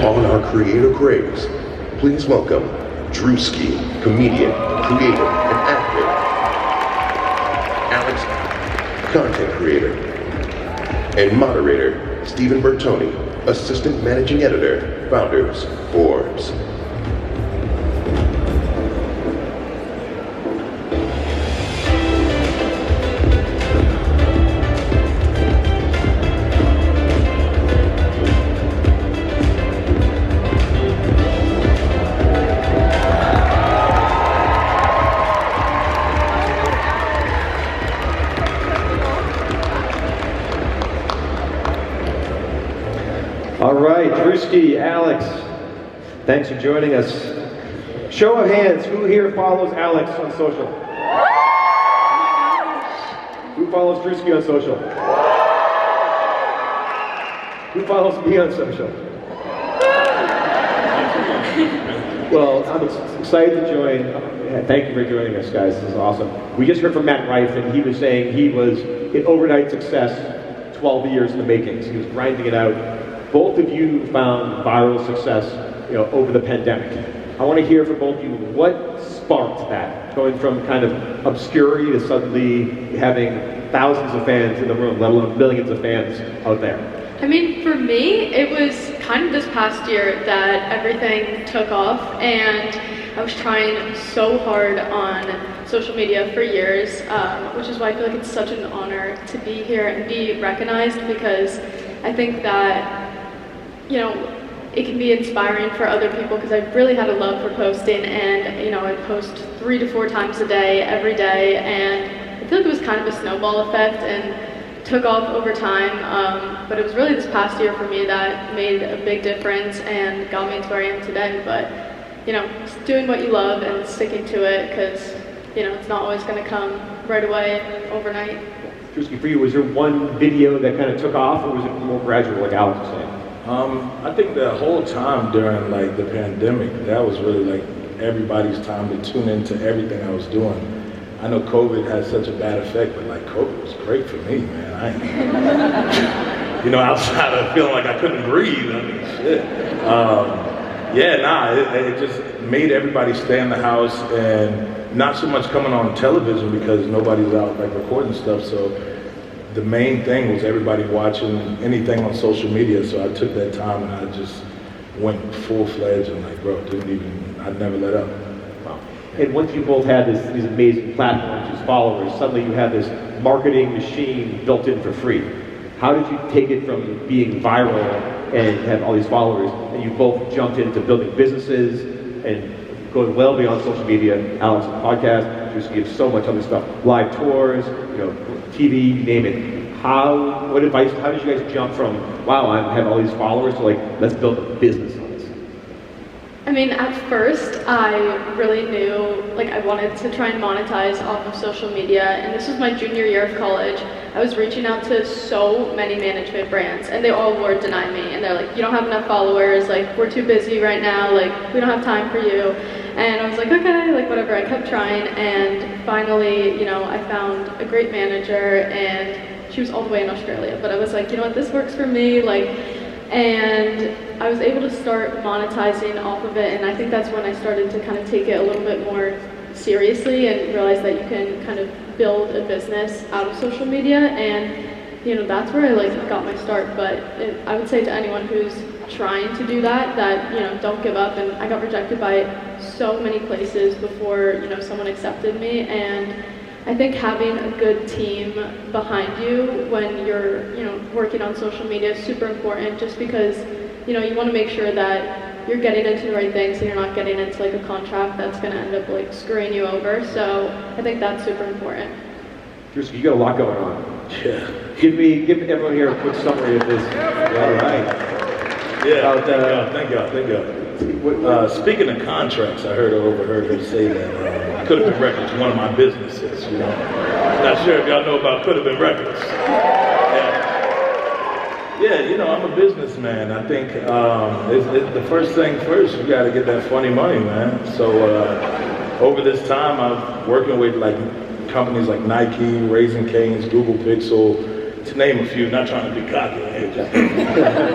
On our creator craze, please welcome Druski, comedian, creator, and actor. Alix, content creator. And moderator, Stephen Bertoni, assistant managing editor, Founders, Forbes. All right, Druski, Alix, thanks for joining us. Show of hands, who here follows Alix on social? Who follows Druski on social? Who follows me on social? Well, I'm excited to join. Thank you for joining us, guys. This is awesome. We just heard from Matt Rife, and he was saying he was an overnight success, 12 years in the makings. He was grinding it out. Both of you found viral success, over the pandemic. I want to hear from both of you, what sparked that? Going from kind of obscurity to suddenly having thousands of fans in the room, let alone millions of fans out there. I mean, for me, it was kind of this past year that everything took off, and I was trying so hard on social media for years, which is why I feel like it's such an honor to be here and be recognized, because I think that it can be inspiring for other people, because I really had a love for posting, and I post 3 to 4 times a day, every day, and I feel like it was kind of a snowball effect and took off over time, but it was really this past year for me that made a big difference and got me to where I am today. But just doing what you love and sticking to it, because it's not always going to come right away overnight. Druski, for you, was there one video that kind of took off, or was it more gradual, like Alix was saying? I think the whole time during the pandemic, that was really everybody's time to tune into everything I was doing. I know COVID had such a bad effect, but COVID was great for me, man. Outside of feeling like I couldn't breathe, I mean, shit. It just made everybody stay in the house and not so much coming on television because nobody's out recording stuff. So the main thing was everybody watching anything on social media, so I took that time and I just went full-fledged and I'd never let up. Wow. And once you both had these amazing platforms, these followers, suddenly you have this marketing machine built in for free. How did you take it from being viral and have all these followers, and you both jumped into building businesses and going well beyond social media? Alix, podcast, Druski, you have so much other stuff, live tours, TV, you name it. How did you guys jump from, wow, I have all these followers, to let's build a business on this? I mean, at first, I really knew, I wanted to try and monetize off of social media, and this was my junior year of college. I was reaching out to so many management brands, and they all would deny me, and they're like, you don't have enough followers, we're too busy right now, we don't have time for you. And I was like, okay, whatever. I kept trying, and finally, I found a great manager, and she was all the way in Australia. But I was like, what, this works for me, and I was able to start monetizing off of it, and I think that's when I started to kind of take it a little bit more seriously and realize that you can kind of build a business out of social media, and that's where I got my start. But I would say to anyone who's trying to do that don't give up. And I got rejected by so many places before someone accepted me, and I think having a good team behind you when you're working on social media is super important, just because you want to make sure that you're getting into the right things and you're not getting into a contract that's going to end up screwing you over. So I think that's super important. Druski, you got a lot going on. Yeah. Give everyone here a quick summary of this. All right. Yeah, thank God. Speaking of contracts, I overheard her say that Could Have Been Records, one of my businesses, Not sure if y'all know about Could Have Been Records. Yeah, I'm a businessman. I think it's the first thing first, you gotta get that funny money, man. So over this time, I'm working with companies like Nike, Raising Cane's, Google Pixel, to name a few, not trying to be cocky,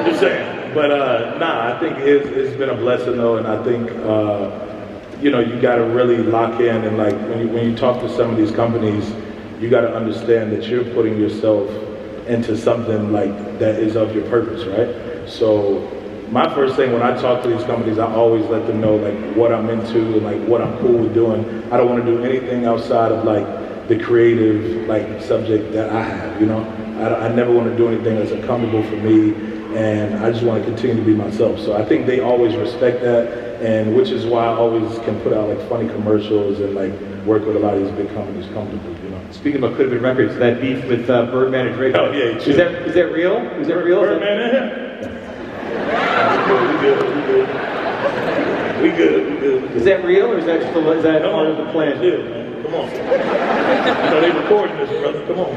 just saying. But I think it's been a blessing though, and I think you know, you got to really lock in, and like when you talk to some of these companies, you got to understand that you're putting yourself into something like that is of your purpose, right? So my first thing when I talk to these companies, I always let them know like what I'm into and like what I'm cool with doing. I don't want to do anything outside of like the creative like subject that I have, you know? I never want to do anything that's uncomfortable for me, and I just want to continue to be myself. So I think they always respect that, and which is why I always can put out like funny commercials and like work with a lot of these big companies comfortably, you know? Speaking of could have been records, that beef with Birdman and Drake. Oh yeah, is that real? Is that real? Birdman in here? We good. Is that real, or is that just is that part of the plan? Yeah, man. Come on. You know they recording this, brother. Come on.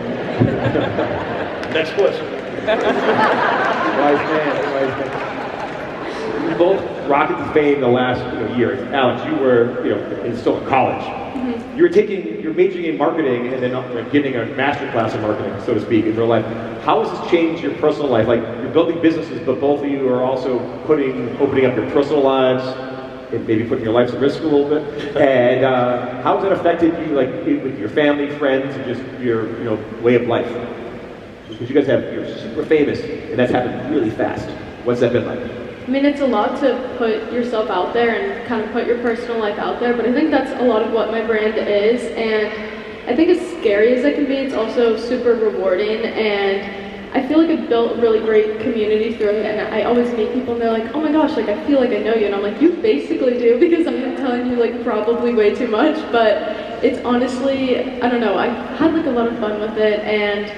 Next question. Wise man. You both rocketed to fame the last year. Alex, you were still in college. Mm-hmm. You're majoring in marketing and then getting a master class in marketing, so to speak, in real life. How has this changed your personal life? Like, you're building businesses, but both of you are also opening up your personal lives, and maybe putting your lives at risk a little bit. And how has that affected you, like with your family, friends, and just your way of life? Because you guys you're super famous, and that's happened really fast. What's that been like? I mean, it's a lot to put yourself out there and kind of put your personal life out there, but I think that's a lot of what my brand is, and I think as scary as it can be, it's also super rewarding, and I feel like I've built a really great community through it, and I always meet people and they're like, oh my gosh, like I feel like I know you, and I'm like, you basically do, because I'm telling you like probably way too much, but it's honestly, I don't know, I've had like a lot of fun with it, and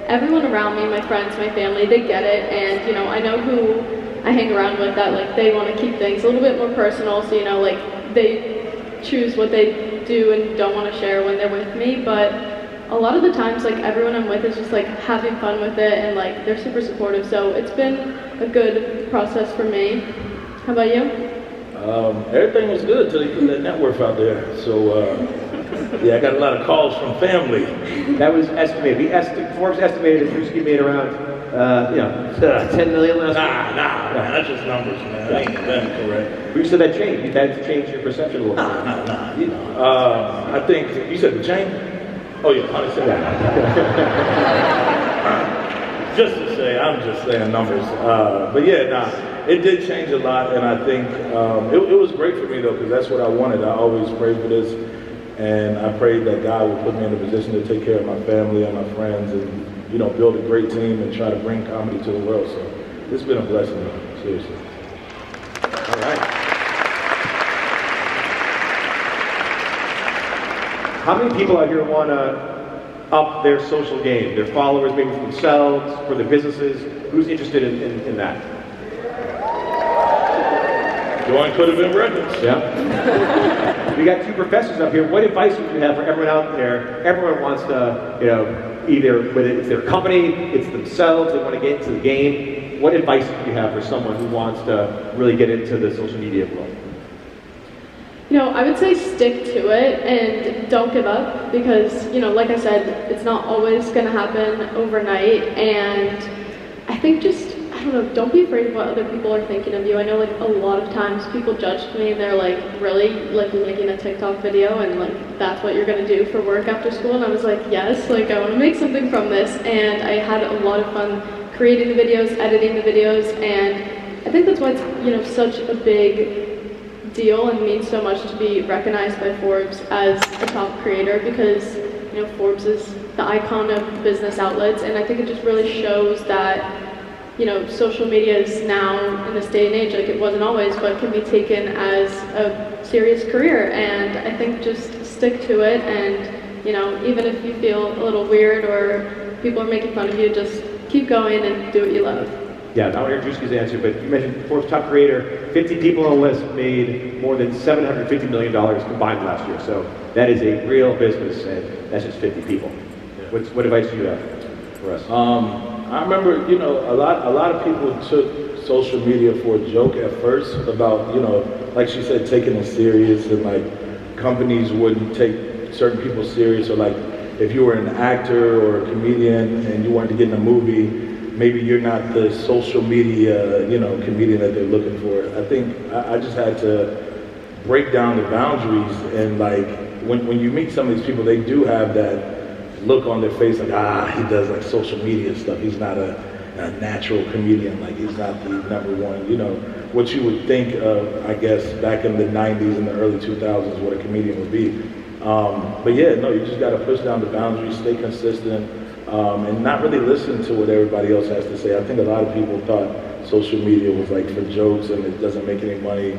everyone around me, my friends, my family, they get it, and I know who I hang around with that like they want to keep things a little bit more personal, so like they choose what they do and don't want to share when they're with me, but a lot of the times like everyone I'm with is just like having fun with it, and like they're super supportive, so it's been a good process for me. How about you? Everything was good till you put that net worth out there, so yeah, I got a lot of calls from family. That was estimated. Forbes estimated that Druski made around 10 million last year. Nah, that's just numbers, man. That ain't correct. You said that changed. That changed your perception a little bit. Nah. I think you said the chain. Oh yeah, 100%. Just to say, I'm just saying numbers. But yeah, it did change a lot, and I think it was great for me though, because that's what I wanted. I always prayed for this, and I prayed that God would put me in a position to take care of my family and my friends, and build a great team and try to bring comedy to the world. So it's been a blessing, though, seriously. All right. How many people out here want to up their social game? Their followers, maybe for themselves, for their businesses? Who's interested in that? Join could have been records. Yeah. We got two professors up here. What advice would you have for everyone out there? Everyone wants to, either whether it's their company, it's themselves, they want to get into the game. What advice do you have for someone who wants to really get into the social media world? I would say stick to it and don't give up, because, like I said, it's not always going to happen overnight, and I think don't be afraid of what other people are thinking of you. I know like a lot of times people judged me and they're like, really? Like making a TikTok video and like that's what you're gonna do for work after school? And I was like, yes, like I wanna make something from this, and I had a lot of fun creating the videos, editing the videos, and I think that's why it's such a big deal and means so much to be recognized by Forbes as a top creator, because Forbes is the icon of business outlets, and I think it just really shows that social media is now in this day and age, like it wasn't always, but can be taken as a serious career. And I think just stick to it, and even if you feel a little weird or people are making fun of you, just keep going and do what you love. Yeah, I want to hear Druski's answer, but you mentioned Forbes top creator. 50 people on the list made more than $750 million combined last year, so that is a real business, and that's just 50 people. Yeah. What advice do you have for us? I remember, a lot of people took social media for a joke at first about, like she said, taking it serious, and like companies wouldn't take certain people serious, or like if you were an actor or a comedian and you wanted to get in a movie, maybe you're not the social media, comedian that they're looking for. I think I just had to break down the boundaries, and like when you meet some of these people, they do have that look on their face like, he does like social media stuff. He's not a natural comedian, like he's not the number one, what you would think of, I guess, back in the 90s and the early 2000s, what a comedian would be. But yeah, no, you just got to push down the boundaries, stay consistent, and not really listen to what everybody else has to say. I think a lot of people thought social media was like for jokes and it doesn't make any money,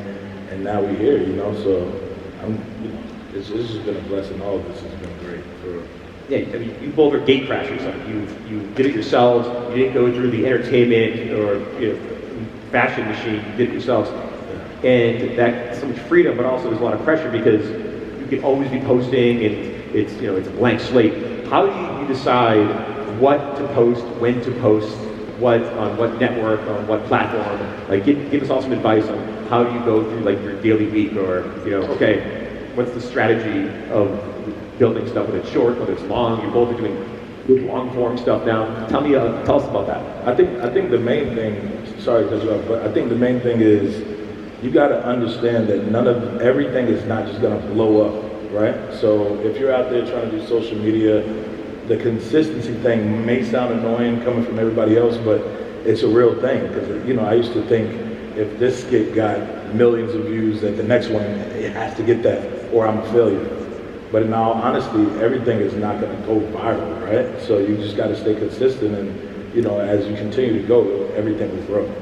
and now we're here, so it's just been a blessing. All of this has been great. Yeah, I mean, you both are gate crashers. You did it yourselves. You didn't go through the entertainment or fashion machine. You did it yourselves, and that's so much freedom, but also there's a lot of pressure because you can always be posting, and it's it's a blank slate. How do you decide what to post, when to post, on what network, on what platform? Like, give us all some advice on how do you go through like your daily week, or okay, what's the strategy of building stuff, whether it's short, whether it's long. You both are doing good long form stuff now. Tell us about that. I think the main thing, sorry to cut you off, but I think the main thing is you got to understand that everything is not just going to blow up, right? So if you're out there trying to do social media, the consistency thing may sound annoying coming from everybody else, but it's a real thing, because I used to think if this skit got millions of views, that the next one, it has to get that, or I'm a failure. But in all honesty, everything is not going to go viral, right? So you just got to stay consistent, and as you continue to go, everything will grow.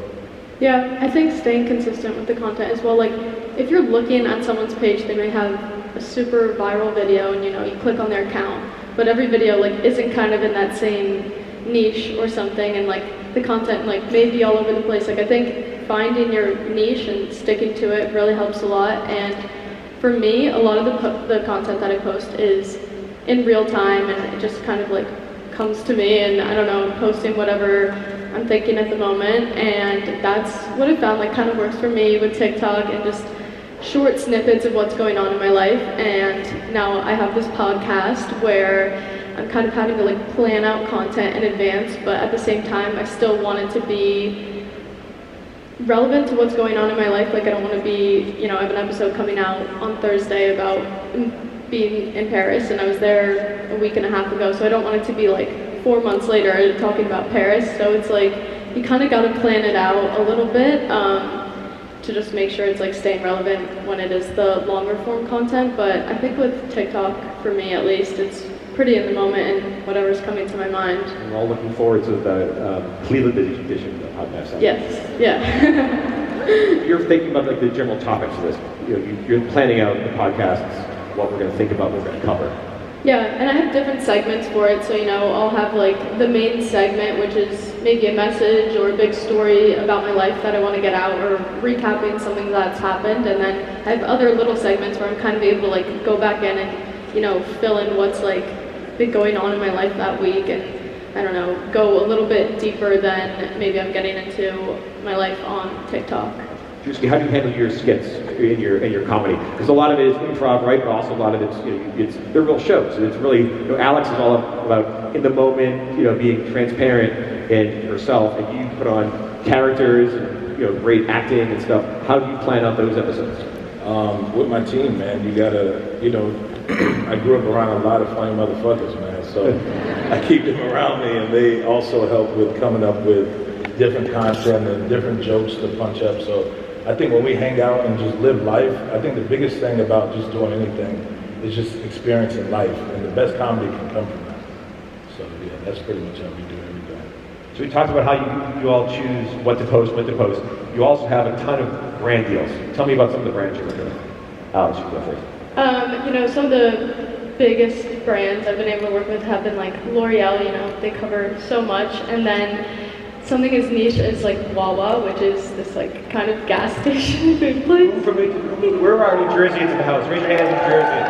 Yeah, I think staying consistent with the content as well. Like, if you're looking at someone's page, they may have a super viral video, and you click on their account, but every video like isn't kind of in that same niche or something, and like the content like may be all over the place. Like, I think finding your niche and sticking to it really helps a lot. And for me, a lot of the content that I post is in real time, and it just kind of like comes to me, and I don't know, I'm posting whatever I'm thinking at the moment, and that's what I found like kind of works for me with TikTok, and just short snippets of what's going on in my life. And now I have this podcast where I'm kind of having to like plan out content in advance, but at the same time I still want it to be relevant to what's going on in my life. Like, I don't want to be, I have an episode coming out on Thursday about being in Paris, and I was there a week and a half ago, so I don't want it to be like 4 months later talking about Paris. So it's like, you kind of got to plan it out a little bit to just make sure it's like staying relevant when it is the longer form content. But I think with TikTok, for me at least, it's pretty in the moment and whatever's coming to my mind. We're all looking forward to the Cleveland edition of the podcast. Yes, yeah. You're thinking about like the general topics of this. You're planning out the podcasts, what we're going to think about, what we're going to cover. Yeah, and I have different segments for it. So, I'll have like the main segment, which is maybe a message or a big story about my life that I want to get out, or recapping something that's happened. And then I have other little segments where I'm kind of able to like go back in and, fill in what's like been going on in my life that week, and I don't know, go a little bit deeper than maybe I'm getting into my life on TikTok. Druski, how do you handle your skits in your comedy? Because a lot of it is improv, right? But also a lot of it's they're real shows. And it's really, Alix is all about in the moment, being transparent and yourself, and you put on characters and great acting and stuff. How do you plan out those episodes? With my team, man, you gotta, I grew up around a lot of funny motherfuckers, man. So I keep them around me, and they also help with coming up with different content and different jokes to punch up. So I think when we hang out and just live life, I think the biggest thing about just doing anything is just experiencing life, and the best comedy can come from that. So yeah, that's pretty much how we do everything. So we talked about how you all choose what to post, when to post. You also have a ton of brand deals. Tell me about some of the brands you're doing. Alix, you go first. Some of the biggest brands I've been able to work with have been like L'Oreal. They cover so much, and then something as niche as like Wawa, which is this like kind of gas station food place. Where are New Jerseyans in the house? Raise your hands, New Jersey.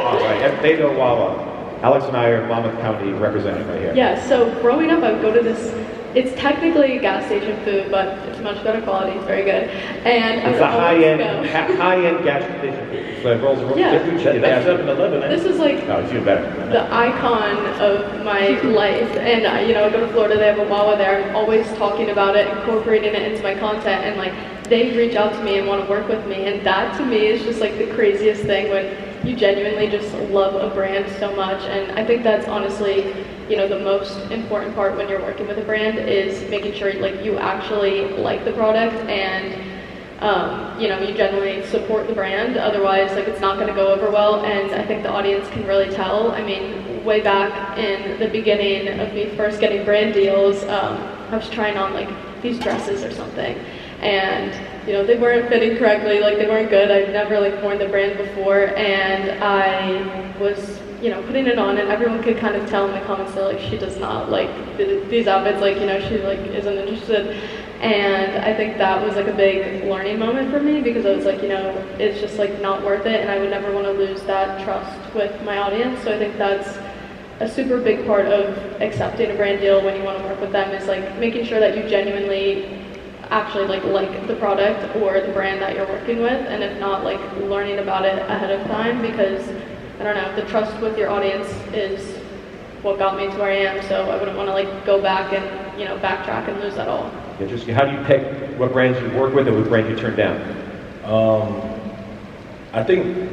All right, they know Wawa. Alix and I are Monmouth County representing right here. Yeah, so growing up, I would go to this it's technically gas station food, but it's much better quality. It's very good. And It's a high-end gas station food. It's like rolls. Yeah. That's 7-Eleven. This is like No, it's even better. the icon of my life. And you know, I go to Florida, they have a Wawa there. I'm always talking about it, incorporating it into my content, and like they reach out to me and want to work with me. And that to me is just like the craziest thing, when you genuinely just love a brand so much. And I think that's honestly, you know, the most important part when you're working with a brand, is making sure like you actually like the product, and you know, you generally support the brand. Otherwise, like, it's not going to go over well. And I think the audience can really tell. I mean, way back in the beginning of me first getting brand deals, I was trying on like these dresses or something, and you know, they weren't fitting correctly, like they weren't good. I'd never like worn the brand before, and I was, you know, putting it on, and everyone could kind of tell in the comments that like she does not like these outfits, like, you know, she like isn't interested. And I think that was like a big learning moment for me, because I was like, you know, it's just like not worth it, and I would never want to lose that trust with my audience. So I think that's a super big part of accepting a brand deal when you want to work with them, is like making sure that you genuinely actually like the product or the brand that you're working with, and if not, like learning about it ahead of time, because I don't know, the trust with your audience is what got me to where I am. So I wouldn't want to like go back and, you know, backtrack and lose that all. Interesting. How do you pick what brands you work with and what brands you turn down? I think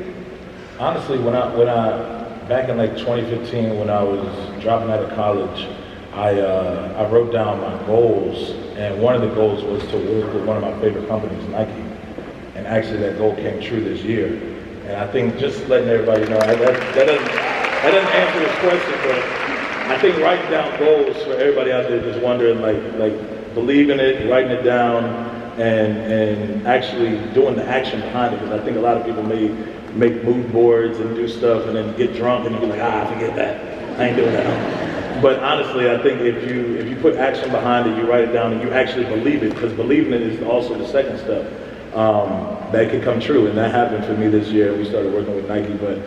honestly, when I back in like 2015, when I was dropping out of college, I wrote down my goals, and one of the goals was to work with one of my favorite companies, Nike. And actually that goal came true this year. And I think just letting everybody know, that doesn't answer this question, but I think writing down goals for everybody out there just wondering, like believe in it, writing it down, and actually doing the action behind it. Because I think a lot of people may make mood boards and do stuff and then get drunk and you be like, forget that, I ain't doing that. But honestly, I think if you put action behind it, you write it down, and you actually believe it, because believing it is also the second step, that can come true. And that happened for me this year. We started working with Nike. But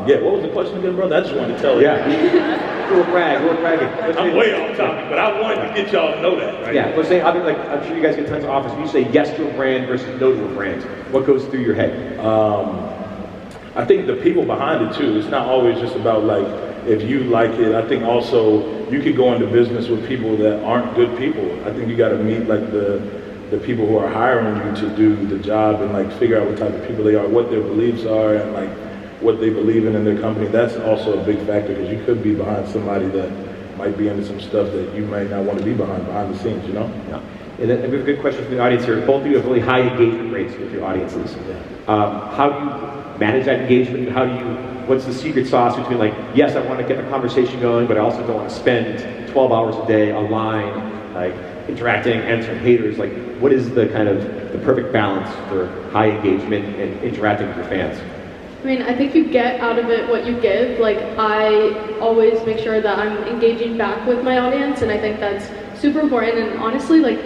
yeah, what was the question again, brother? I just wanted to tell you. Yeah. We're bragging. I'm way off topic, but I wanted to get y'all to know that, right? Yeah, let's say, I mean, like, I'm sure you guys get tons of offers. When you say yes to a brand versus no to a brand, what goes through your head? I think the people behind it too. It's not always just about like, if you like it. I think also you could go into business with people that aren't good people. I think you got to meet like the people who are hiring you to do the job, and like figure out what type of people they are, what their beliefs are, and like what they believe in their company. That's also a big factor, because you could be behind somebody that might be into some stuff that you might not want to be behind the scenes, you know? Yeah. And then we have a good question from the audience here. Both of you have really high engagement rates with your audiences. Yeah. How do you manage that engagement? What's the secret sauce between like, yes, I want to get the conversation going, but I also don't want to spend 12 hours a day online, like interacting, answering haters? Like, what is the kind of the perfect balance for high engagement and interacting with your fans? I mean, I think you get out of it what you give. Like, I always make sure that I'm engaging back with my audience, and I think that's super important. And honestly, like,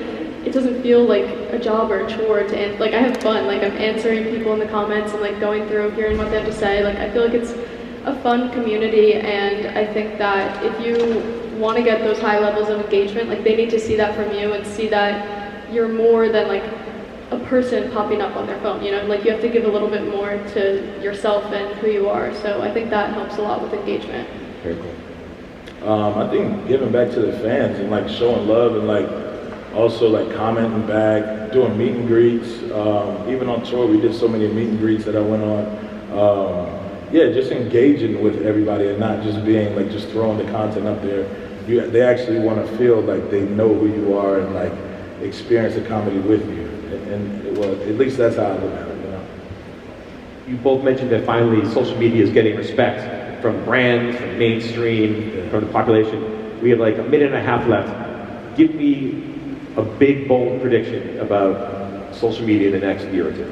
it doesn't feel like a job or a chore to like, I have fun. Like, I'm answering people in the comments and like going through, hearing what they have to say. Like, I feel like it's a fun community, and I think that if you want to get those high levels of engagement, like, they need to see that from you and see that you're more than like a person popping up on their phone, you know? Like, you have to give a little bit more to yourself and who you are. So I think that helps a lot with engagement. Very cool. I think giving back to the fans and like showing love, and like also like commenting back, doing meet and greets. Even on tour, we did so many meet and greets that I went on. Yeah, just engaging with everybody and not just being like just throwing the content up there. They actually want to feel like they know who you are and like experience the comedy with you. And well, at least that's how I look at it, you know. You both mentioned that finally social media is getting respect from brands, from mainstream, from the population. We have like a minute and a half left. Give me a big, bold prediction about social media in the next year or two.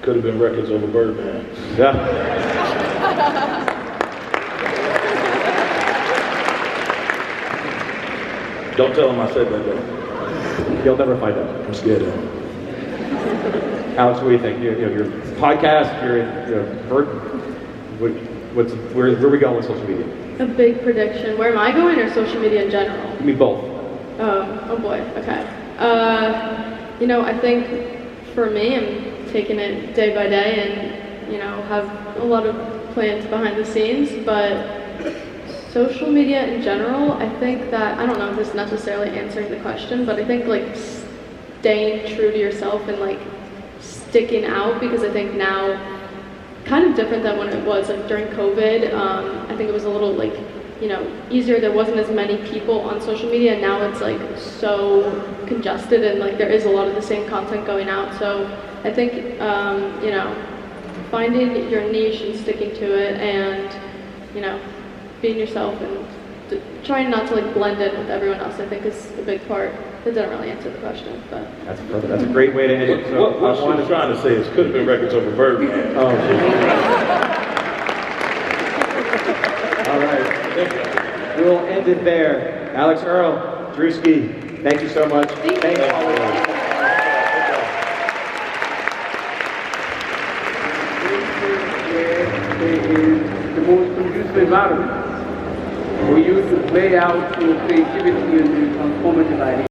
Could have been records over Birdman. Yeah. Don't tell them I said that though. You'll never find out. I'm scared of them. Alex, what do you think? Your podcast, your Bird. Where are we going with social media? A big prediction. Where am I going, or social media in general? Give me both. Oh boy, okay. You know, I think for me, I'm taking it day by day and, you know, have a lot of plans behind the scenes, but social media in general, I think that, I don't know if this is necessarily answering the question, but I think like staying true to yourself and like sticking out, because I think now, kind of different than when it was like during COVID, I think it was a little like, you know, easier. There wasn't as many people on social media, and now it's like so congested, and like there is a lot of the same content going out. So I think, you know, finding your niche and sticking to it, and, you know, being yourself and trying not to like blend in with everyone else, I think is a big part. That didn't really answer the question, but. That's perfect. That's a great way to end it. So What she was trying to say is could have been records over Birdman. Oh, all right. We'll end it there. Alix, Earle, Druski, thank you so much. Thank Thank you. all of you. Is the most conducive environment for you to play out your creativity and your transformative ideas.